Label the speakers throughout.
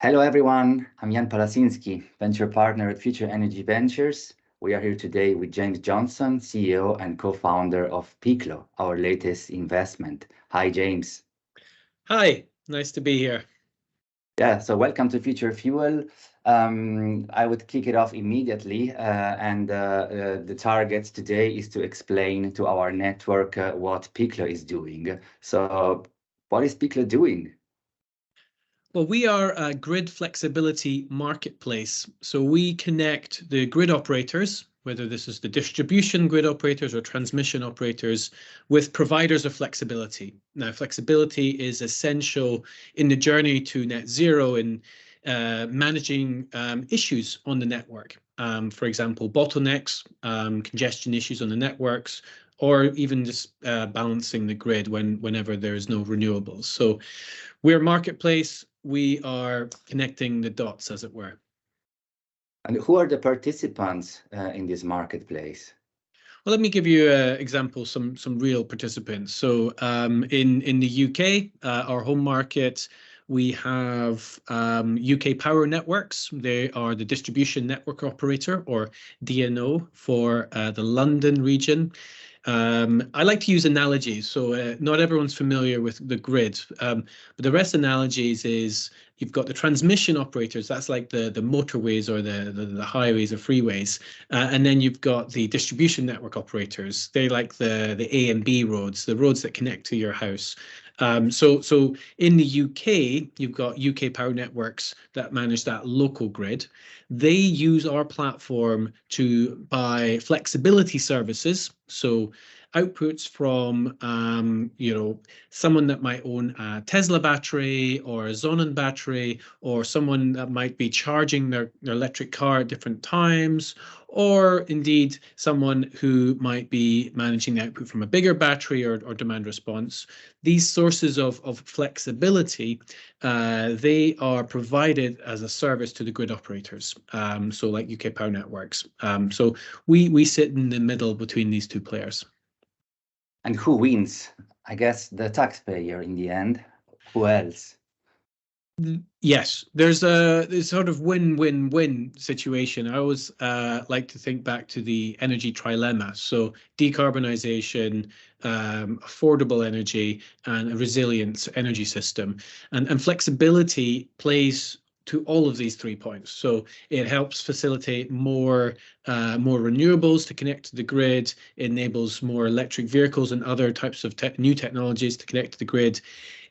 Speaker 1: Hello, everyone. I'm Jan Palasinski, venture partner at Future Energy Ventures. We are here today with James Johnson, CEO and co-founder of Piclo, our latest investment. Hi, James.
Speaker 2: Hi, nice to be here.
Speaker 1: Yeah, so welcome to Future Fuel. I would kick it off immediately, the target today is to explain to our network what Piclo is doing. So, what is Piclo doing?
Speaker 2: Well, we are a grid flexibility marketplace. So we connect the grid operators, whether this is the distribution grid operators or transmission operators, with providers of flexibility. Now, flexibility is essential in the journey to net zero in managing issues on the network. For example, bottlenecks, congestion issues on the networks, or even just balancing the grid whenever there is no renewables. So we're a marketplace. We are connecting the dots, as it were.
Speaker 1: And who are the participants in this marketplace?
Speaker 2: Well, let me give you an example, some real participants. So in the UK, our home market, we have UK Power Networks. They are the distribution network operator, or DNO, for the London region. I like to use analogies, so not everyone's familiar with the grid, but the rest analogies is you've got the transmission operators, that's like the motorways or the highways or freeways, and then you've got the distribution network operators. They like the A and B roads, the roads that connect to your house. So in the UK, you've got UK Power Networks that manage that local grid. They use our platform to buy flexibility services. So outputs from, someone that might own a Tesla battery or a Zonin battery, or someone that might be charging their electric car at different times, or indeed someone who might be managing the output from a bigger battery or demand response. These sources of flexibility, they are provided as a service to the grid operators, so like UK Power Networks. So we sit in the middle between these two players.
Speaker 1: And who wins? I guess the taxpayer in the end. Who else?
Speaker 2: Yes, there's a sort of win-win-win situation. I always like to think back to the energy trilemma. So decarbonization, affordable energy, and a resilient energy system. And flexibility plays to all of these 3 points. So it helps facilitate more renewables to connect to the grid, it enables more electric vehicles and other types of new technologies to connect to the grid.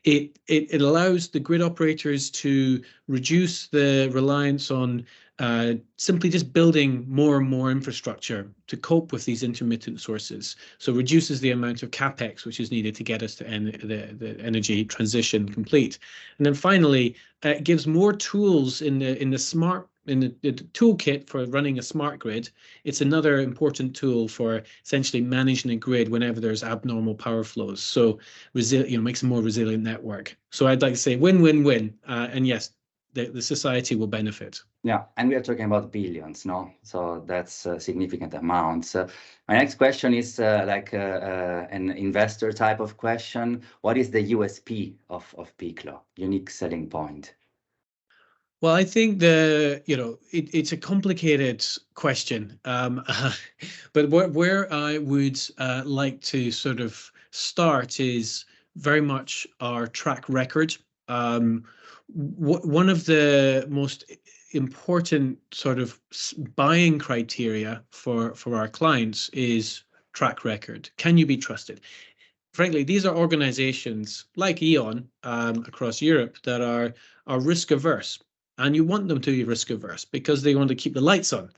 Speaker 2: It allows the grid operators to reduce the reliance on simply just building more and more infrastructure to cope with these intermittent sources. So reduces the amount of capex which is needed to get us to the energy transition complete. And then finally, it gives more tools in the toolkit for running a smart grid. It's another important tool for essentially managing a grid whenever there's abnormal power flows. So makes a more resilient network. So I'd like to say win-win-win. And yes, the society will benefit.
Speaker 1: Yeah, and we are talking about billions, no? So that's a significant amount. So my next question is an investor type of question. What is the USP of Piclo, unique selling point?
Speaker 2: Well, I think it's a complicated question, but where I would like to sort of start is very much our track record. One of the most important sort of buying criteria for our clients is track record. Can you be trusted? Frankly, these are organizations like E.ON across Europe that are risk averse. And you want them to be risk averse because they want to keep the lights on.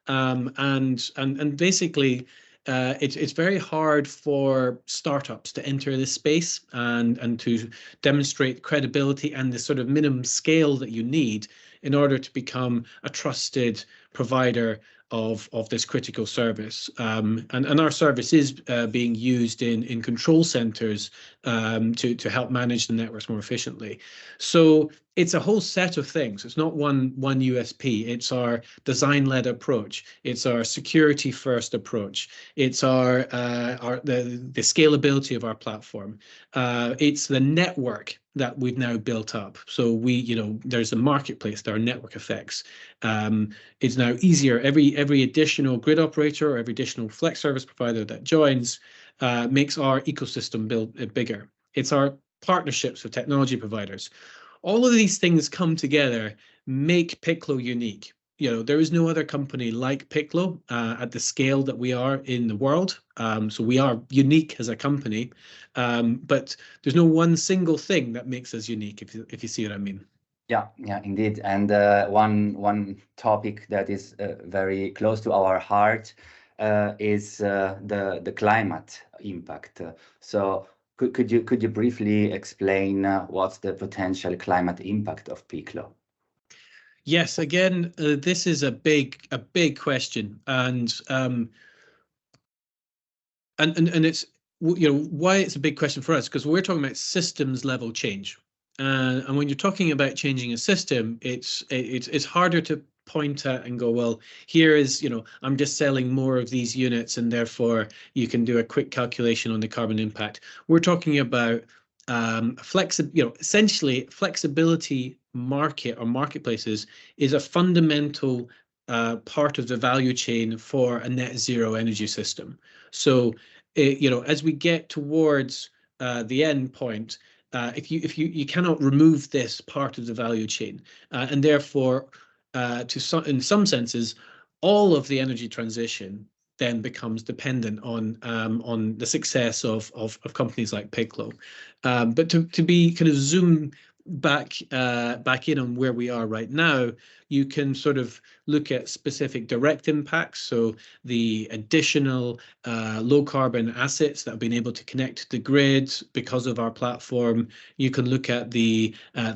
Speaker 2: And basically, it's very hard for startups to enter this space and to demonstrate credibility and the sort of minimum scale that you need in order to become a trusted provider of this critical service. And our service is being used in control centers to help manage the networks more efficiently. So it's a whole set of things. It's not one USP. It's our design-led approach. It's our security-first approach. It's the scalability of our platform. It's the network that we've now built up. So there's a marketplace. There are network effects. It's now easier. Every additional grid operator or every additional flex service provider that joins makes our ecosystem build bigger. It's our partnerships with technology providers. All of these things come together, make Piclo unique. There is no other company like Piclo at the scale that we are in the world. So we are unique as a company, but there's no one single thing that makes us unique, if you see what I mean.
Speaker 1: Yeah, indeed. And one topic that is very close to our heart is the climate impact. So could you briefly explain what's the potential climate impact of Piclo?
Speaker 2: Yes, again, this is a big question, and it's why it's a big question for us, because we're talking about systems level change, and when you're talking about changing a system, it's harder to point at and go, well, here is, I'm just selling more of these units, and therefore you can do a quick calculation on the carbon impact. We're talking about essentially flexibility market or marketplaces is a fundamental part of the value chain for a net zero energy system. So, as we get towards the end point, if you cannot remove this part of the value chain, and therefore, in some senses, all of the energy transition then becomes dependent on the success of companies like Piclo. But to be kind of zoom back in on where we are right now, you can sort of look at specific direct impacts. So the additional low carbon assets that have been able to connect to the grid because of our platform. You can look at the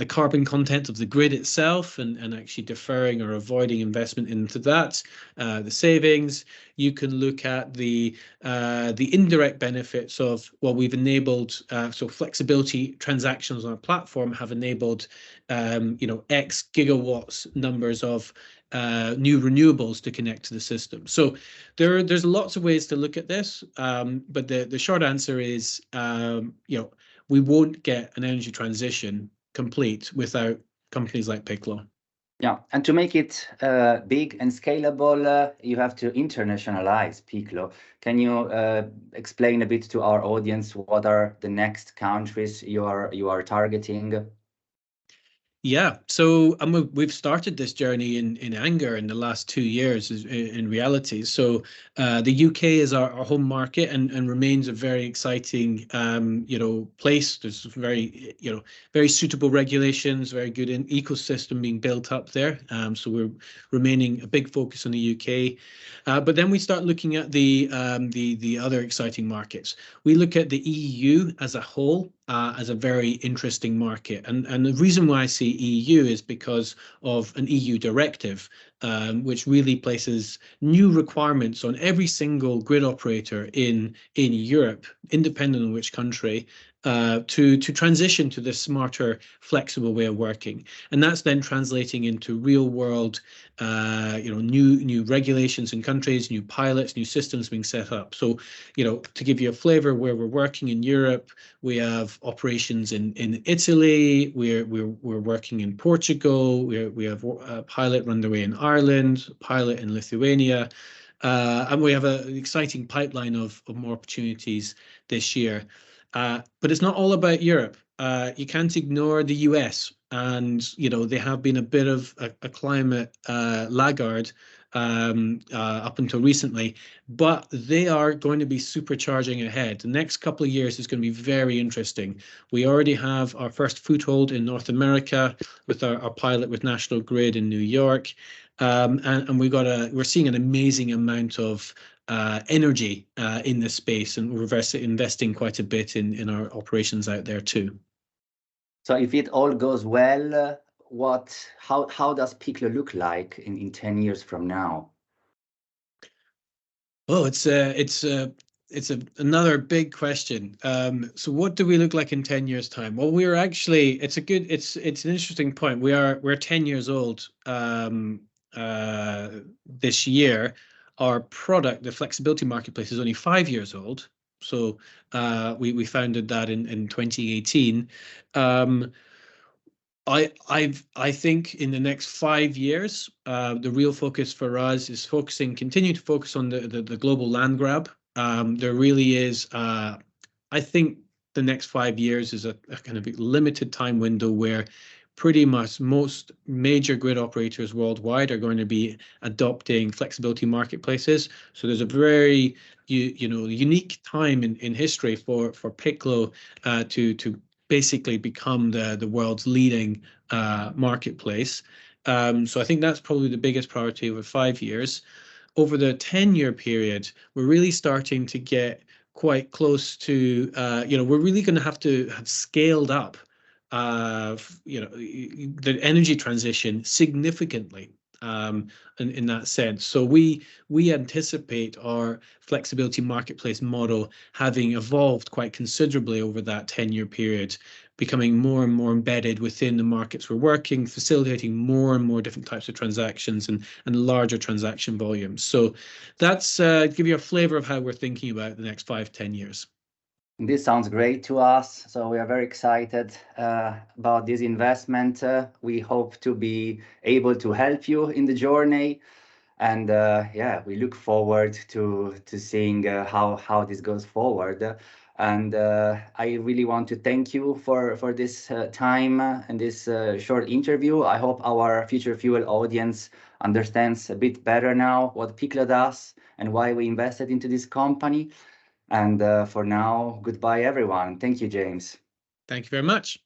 Speaker 2: carbon content of the grid itself and actually deferring or avoiding investment into that, the savings. You can look at the indirect benefits of, well, we've enabled, so flexibility transactions on our platform have enabled, X gigawatts numbers of new renewables to connect to the system. So there's lots of ways to look at this, but the short answer is, we won't get an energy transition complete without companies like Piclo.
Speaker 1: Yeah, and to make it big and scalable, you have to internationalize Piclo. Can you explain a bit to our audience what are the next countries you are targeting?
Speaker 2: Yeah, so we've started this journey in anger in the last 2 years in reality. So the UK is our home market and remains a very exciting place. There's very suitable regulations, very good ecosystem being built up there. So we're remaining a big focus on the UK. But then we start looking at the other exciting markets. We look at the EU as a whole as a very interesting market. And the reason why I see EU is because of an EU directive, which really places new requirements on every single grid operator in Europe, independent of which country, to transition to this smarter, flexible way of working. And that's then translating into real world, new regulations in countries, new pilots, new systems being set up. So, to give you a flavor where we're working in Europe, we have operations in Italy, we're working in Portugal, we have a pilot underway in Ireland, pilot in Lithuania, and we have an exciting pipeline of more opportunities this year. But it's not all about Europe. You can't ignore the US, and they have been a bit of a climate laggard up until recently, but they are going to be supercharging ahead. The next couple of years is going to be very interesting. We already have our first foothold in North America with our pilot with National Grid in New York, and we're seeing an amazing amount of energy in this space, and we're investing quite a bit in our operations out there too.
Speaker 1: So if it all goes well, how does Piclo look like in 10 years from now?
Speaker 2: Oh, it's another big question. So what do we look like in 10 years' time? Well, we're actually, it's an interesting point. We're 10 years old this year. Our product, the flexibility marketplace, is only 5 years old. So we founded that in 2018. I think in the next 5 years, the real focus for us is continue to focus on the global land grab. There really is, I think the next 5 years is a kind of limited time window where pretty much most major grid operators worldwide are going to be adopting flexibility marketplaces. So there's a very unique time in history for Piclo to basically become the world's leading marketplace. So I think that's probably the biggest priority over 5 years. Over the 10-year period, we're really starting to get quite close to, we're really going to have scaled up, the energy transition significantly in that sense. So we anticipate our flexibility marketplace model having evolved quite considerably over that 10-year period, becoming more and more embedded within the markets we're working, facilitating more and more different types of transactions and larger transaction volumes. So that's give you a flavor of how we're thinking about the next 5-10 years.
Speaker 1: This sounds great to us. So we are very excited about this investment. We hope to be able to help you in the journey. And yeah, we look forward to seeing how this goes forward. And I really want to thank you for this time and this short interview. I hope our Future Fuel audience understands a bit better now what Piclo does and why we invested into this company. And for now, goodbye, everyone. Thank you, James.
Speaker 2: Thank you very much.